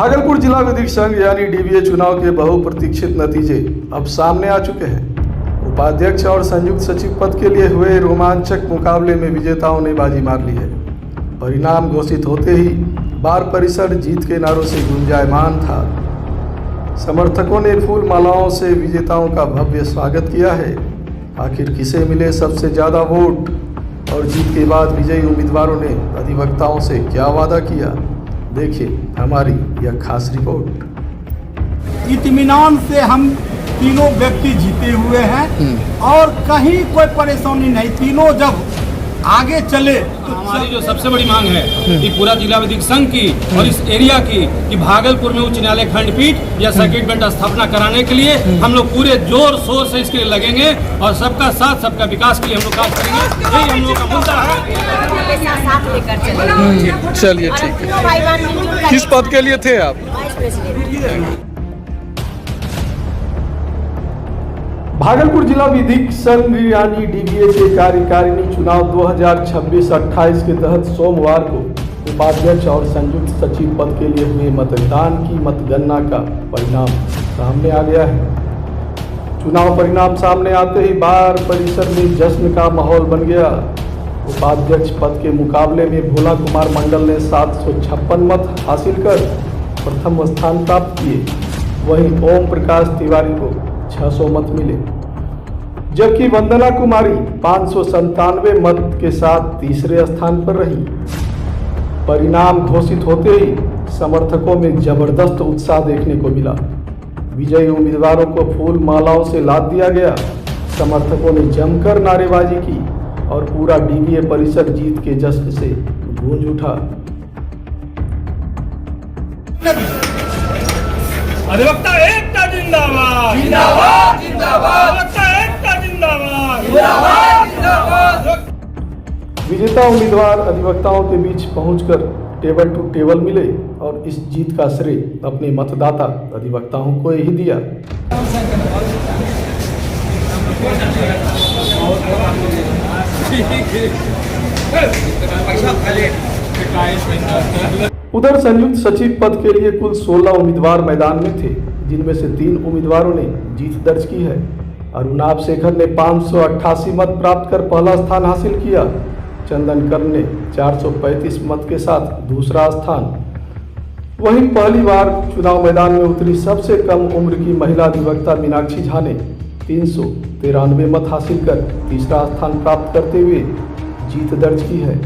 भागलपुर जिला विधिक संघ यानी डीवीए चुनाव के बहुप्रतीक्षित नतीजे अब सामने आ चुके हैं। उपाध्यक्ष और संयुक्त सचिव पद के लिए हुए रोमांचक मुकाबले में विजेताओं ने बाजी मार ली है। परिणाम घोषित होते ही बार परिसर जीत के नारों से गुंजायमान था। समर्थकों ने फूल मालाओं से विजेताओं का भव्य स्वागत किया है। आखिर किसे मिले सबसे ज़्यादा वोट और जीत के बाद विजयी उम्मीदवारों ने अधिवक्ताओं से क्या वादा किया, देखिए हमारी यह खास रिपोर्ट। इत्मीनान से हम तीनों व्यक्ति जीते हुए हैं और कहीं कोई परेशानी नहीं। तीनों जब आगे चले तो हमारी जो सबसे बड़ी मांग है कि पूरा जिला विधिक संघ की और इस एरिया की कि भागलपुर में उच्च न्यायालय खंडपीठ या सर्किट बेंच स्थापना कराने के लिए हम लोग पूरे जोर शोर से इसके लिए लगेंगे और सबका साथ सबका विकास के लिए हम लोग काम करेंगे। यही हम लोग का मुद्दा है। चलिए ठीक है। किस पद के लिए थे आप? भागलपुर जिला विधिक संघ यानी डीवीए के कार्यकारिणी चुनाव 2026-28 के तहत सोमवार को उपाध्यक्ष और संयुक्त सचिव पद के लिए हुए मतदान की मतगणना का परिणाम सामने आ गया है। चुनाव परिणाम सामने आते ही बार परिसर में जश्न का माहौल बन गया। उपाध्यक्ष पद के मुकाबले में भोला कुमार मंडल ने 756 मत हासिल कर प्रथम स्थान प्राप्त किए। वहीं ओम प्रकाश तिवारी को 600 मत मिले, जबकि वंदना कुमारी 597 मत के साथ तीसरे स्थान पर रही। परिणाम घोषित होते ही समर्थकों में जबरदस्त उत्साह देखने को मिला। विजयी उम्मीदवारों को फूल मालाओं से लाद दिया गया। समर्थकों ने जमकर नारेबाजी की और पूरा डीवीए परिसर जीत के जश्न से गूंज उठा। अधिवक्ता एकता जिंदाबाद, जिंदाबाद, जिंदाबाद। अधिवक्ता एकता जिंदाबाद, जिंदाबाद, जिंदाबाद। विजेता उम्मीदवार अधिवक्ताओं के बीच पहुंचकर टेबल टू टेबल मिले और इस जीत का श्रेय अपने मतदाता अधिवक्ताओं को ही दिया। उधर संयुक्त सचिव पद के लिए कुल 16 उम्मीदवार मैदान में थे, जिनमें से 3 उम्मीदवारों ने जीत दर्ज की है। अरुणाभ शेखर ने 588 मत प्राप्त कर पहला स्थान हासिल किया। चंदन कर्ण ने 435 मत के साथ दूसरा स्थान। वहीं पहली बार चुनाव मैदान में उतरी सबसे कम उम्र की महिला अधिवक्ता मीनाक्षी झा ने 393 मत हासिल कर तीसरा स्थान प्राप्त करते हुए जीत दर्ज की है।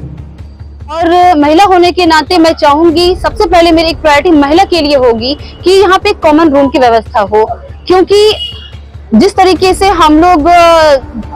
और महिला होने के नाते मैं चाहूंगी सबसे पहले मेरी एक प्रायोरिटी महिला के लिए होगी कि यहाँ पे कॉमन रूम की व्यवस्था हो, क्योंकि जिस तरीके से हम लोग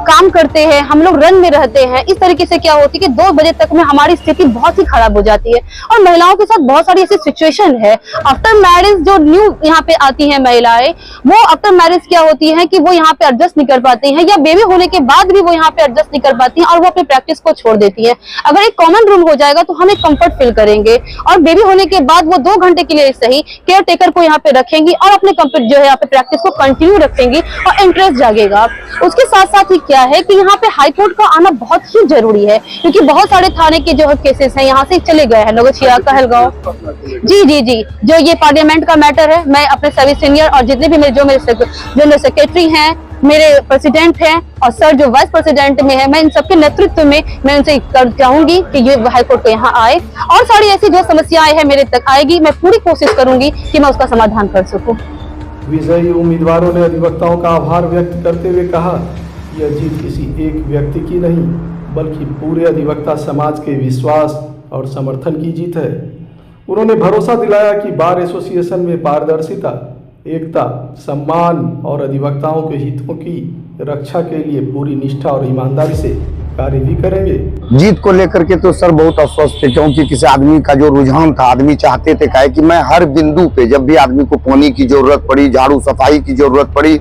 काम करते हैं, हम लोग रन में रहते हैं, इस तरीके से क्या होती है कि 2 बजे तक में हमारी स्थिति बहुत ही खराब हो जाती है। और महिलाओं के साथ बहुत सारी ऐसी सिचुएशन है। आफ्टर मैरिज जो न्यू यहाँ पे आती हैं महिलाएं, वो आफ्टर मैरिज क्या होती है कि वो यहाँ पे एडजस्ट नहीं कर पाती हैं, या बेबी होने के बाद भी वो यहाँ पे एडजस्ट नहीं कर पाती हैं और वो अपनी प्रैक्टिस को छोड़ देती है। अगर एक कॉमन रूम हो जाएगा तो हम एक कंफर्ट फील करेंगे और बेबी होने के बाद वो 2 घंटे के लिए सही केयर टेकर को यहाँ पे रखेंगी और अपने जो है यहाँ पे प्रैक्टिस को कंटिन्यू रखेंगी और इंटरेस्ट जागेगा। उसके साथ साथ ही क्या है कि यहाँ पे हाई कोर्ट का आना बहुत ही जरूरी है, क्योंकि बहुत सारे थाने के जो केसेस हैं यहाँ से चले गए हैं। नगोछिया, कहलगांव, जी, जो ये पार्लियामेंट का मैटर है, मैं अपने सभी सीनियर और जितने भी मेरे जनरल सेक्रेटरी हैं, मेरे प्रेसिडेंट हैं और सर जो वाइस प्रेसिडेंट में है, मैं इन सबके नेतृत्व में मैं उनसे चाहूंगी कि ये हाई कोर्ट को यहाँ आए और सारी ऐसी जो समस्याएं हैं मेरे तक आएगी, मैं पूरी कोशिश करूंगी कि मैं उसका समाधान कर सकूं। विजयी उम्मीदवारों ने अधिवक्ताओं का आभार व्यक्त करते हुए कहा, यह जीत किसी एक व्यक्ति की नहीं बल्कि पूरे अधिवक्ता समाज के विश्वास और समर्थन की जीत है। उन्होंने भरोसा दिलाया कि बार एसोसिएशन में पारदर्शिता, एकता, सम्मान और अधिवक्ताओं के हितों की रक्षा के लिए पूरी निष्ठा और ईमानदारी से कार्य भी करेंगे। जीत को लेकर के तो सर बहुत अस्वस्थ थे, क्योंकि किसी आदमी का जो रुझान था, आदमी चाहते थे कहे कि मैं हर बिंदु पे जब भी आदमी को पानी की जरूरत पड़ी, झाड़ू सफाई की जरूरत पड़ी,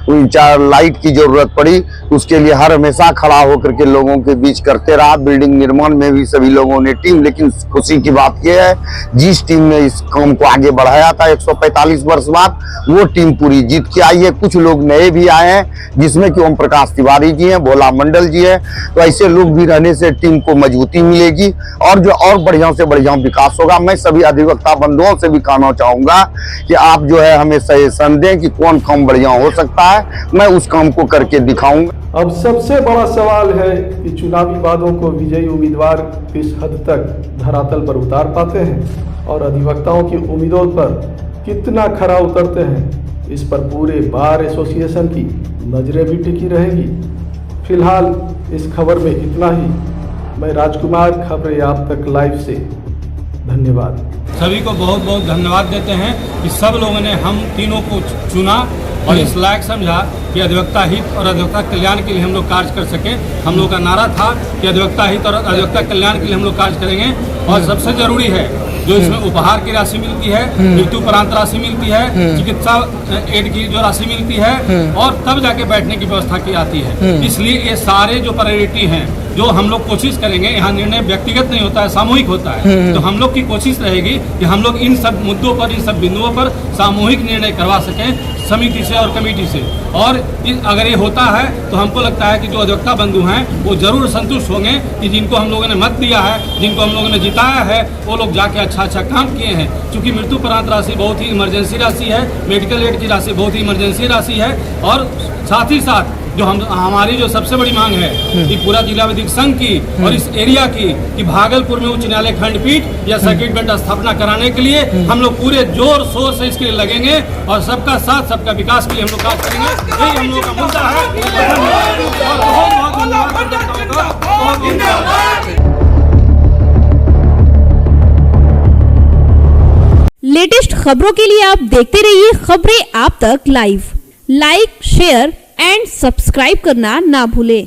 लाइट की जरूरत पड़ी, उसके लिए हर हमेशा खड़ा होकर के लोगों के बीच करते रहा। बिल्डिंग निर्माण में भी सभी लोगों ने टीम, लेकिन खुशी की बात यह है जिस टीम ने इस काम को आगे बढ़ाया था 145 वर्ष बाद, वो टीम पूरी जीत के आई है। कुछ लोग नए भी आए हैं, जिसमें कि ओम प्रकाश तिवारी जी हैं, भोला मंडल जी है। तो ऐसे लोग भी रहने से टीम को मजबूती मिलेगी और जो और बढ़िया से बढ़िया विकास होगा। मैं सभी अधिवक्ता बंधुओं से भी कहना चाहूंगा कि आप जो है हमें सजेशन दें कि कौन काम बढ़िया हो सकता है, मैं उस काम को करके दिखाऊंगा। अब सबसे बड़ा सवाल है कि चुनावी वादों को विजयी उम्मीदवार किस हद तक धरातल पर उतार पाते हैं और अधिवक्ताओं की उम्मीदों पर कितना खरा उतरते हैं। इस पर पूरे बार एसोसिएशन की नजरें भी टिकी रहेगी। फिलहाल इस खबर में इतना ही। मैं राजकुमार, खबरें आप तक लाइव से। धन्यवाद। सभी को बहुत बहुत धन्यवाद देते हैं कि सब लोगों ने हम तीनों को चुना और इस लायक समझा कि अधिवक्ता हित और अधिवक्ता कल्याण के लिए हम लोग कार्य कर सकें। हम लोग का नारा था कि अधिवक्ता हित और अधिवक्ता कल्याण के लिए हम लोग कार्य करेंगे और सबसे जरूरी है जो इसमें उपहार की राशि मिलती है, मृत्युपरांत राशि मिलती है, चिकित्सा एड की जो राशि मिलती है और तब जाके बैठने की व्यवस्था की आती है। इसलिए ये सारे जो प्रायोरिटी हैं जो हम लोग कोशिश करेंगे, यहाँ निर्णय व्यक्तिगत नहीं होता है, सामूहिक होता है। तो हम लोग की कोशिश रहेगी कि हम लोग इन सब मुद्दों पर, इन सब बिंदुओं पर सामूहिक निर्णय करवा सकें समिति से और कमेटी से। और अगर ये होता है तो हमको लगता है कि जो अधिवक्ता बंधु हैं वो जरूर संतुष्ट होंगे कि जिनको हम लोगों ने मत दिया है, जिनको हम लोगों ने जिताया है, वो लोग जाके अच्छा काम किए हैं। क्योंकि मृत्युपरांत राशि बहुत ही इमरजेंसी राशि है, मेडिकल एड की राशि बहुत ही इमरजेंसी राशि है और साथ ही साथ जो हमारी जो सबसे बड़ी मांग है कि पूरा जिला विधिक संघ की और इस एरिया की कि भागलपुर में उच्च न्यायालय खंडपीठ या सर्किट बेंच स्थापना कराने के लिए हम लोग पूरे जोर शोर से इसके लिए लगेंगे और सबका साथ सबका विकास के लिए हम लोग कार्य करेंगे। यही हम लोग का मुद्दा है। बहुत धन्यवाद। लेटेस्ट खबरों के लिए आप देखते रहिए खबरें आप तक live. Like, share and subscribe करना ना भूलें।